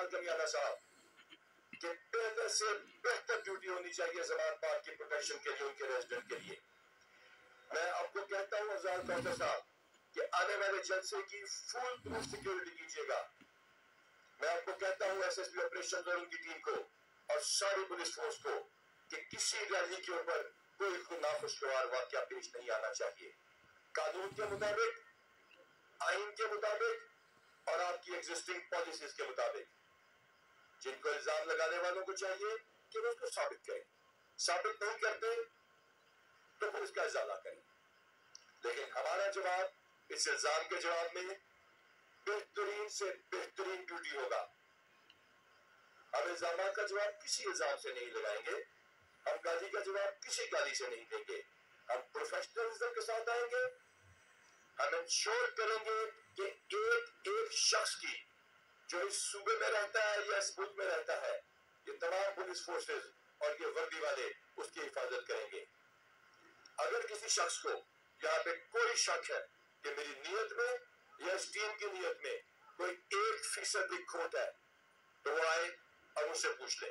कमियाना साहब कि बेहतर से बेहतर ड्यूटी होनी चाहिए जमात पार्क की प्रोटेक्शन के लिए, उनके रेजिडेंट के लिए। मैं आपको कहता हूँ अज़ार कौसर साहब कि आने वाले जलसे की फुल प्रूफ सिक्योरिटी कीजिएगा। मैं आपको कहता हूँ एसएसपी ऑपरेशन और उनकी टीम को और सारी पुलिस फोर्स को कि किसी रैली के ऊपर कोई नाखुशगवार वाकया पेश नहीं आना चाहिए। कानून के मुताबिक, आइन के मुताबिक और आपकी एग्जिस्टिंग पॉलिसीज के मुताबिक। जिनको इल्जाम लगाने वालों को चाहिए कि वो उसको साबित करें, साबित नहीं करते तो फिर उसका इजाला करें। लेकिन हमारा जवाब इस इल्जाम के जवाब में बेहतरीन से बेहतरीन ड्यूटी होगा। हम इल्जाम का जवाब किसी इल्जाम से नहीं लगाएंगे, हम गाली का जवाब किसी गाली से नहीं देंगे। हम प्रोफेशनलिज्म के साथ आएंगे। हम इंश्योर करेंगे कि एक एक शख्स की जो इस सूबे में रहता है या इस मुल्क में रहता है, ये तमाम पुलिस फोर्सेस और ये वर्दी वाले उसकी हिफाजत करेंगे। अगर किसी शख्स को यहाँ पे कोई शक है कि मेरी नीयत में या इस टीम की नीयत में कोई 1% भी खोट है, तो वो आए और मुझसे पूछ ले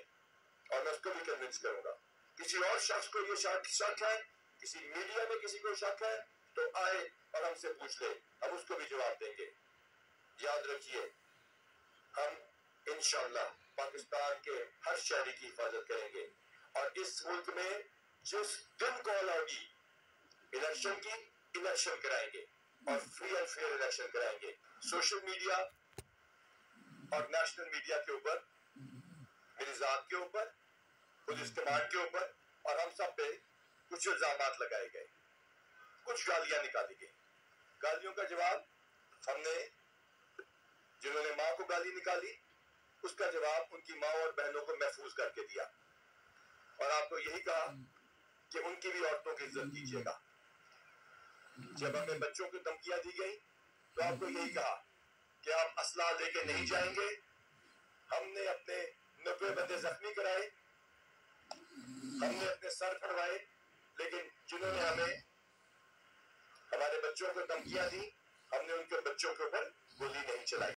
और मैं उसको भी कन्विंस करूंगा। किसी और शख्स को ये शक है, किसी मीडिया में किसी को शक है, तो आए और हमसे पूछ ले, हम उसको भी जवाब देंगे। याद रखिए, हम इंशाअल्लाह पाकिस्तान के हर शहरी की हिफाजत करेंगे और इस मुल्क में जिस दिन कॉल होगी इलेक्शन की, इलेक्शन कराएंगे और फ्री एंड फेयर इलेक्शन कराएंगे। सोशल मीडिया और नेशनल मीडिया के ऊपर, मेरी जात के ऊपर, पुलिस कमांड के ऊपर और हम सब पे कुछ इल्जामात लगाए गए, कुछ गालियां निकाली गई। गालियों का जवाब हमने, जिन्होंने माँ को गाली निकाली उसका जवाब उनकी माँ और बहनों को महफूज करके दिया और आपको यही कहा कि उनकी भी औरतों की इज्जत कीजिएगा। जब हमें बच्चों को धमकियां दी गई तो आपको यही कहा कि आप असला लेके नहीं जाएंगे। हमने अपने 90 बंदे जख्मी कराए, हमने अपने सर फड़वाए, लेकिन जिन्होंने हमें, हमारे बच्चों को धमकियां दी, हमने उनके बच्चों के ऊपर गोली नहीं चलाई।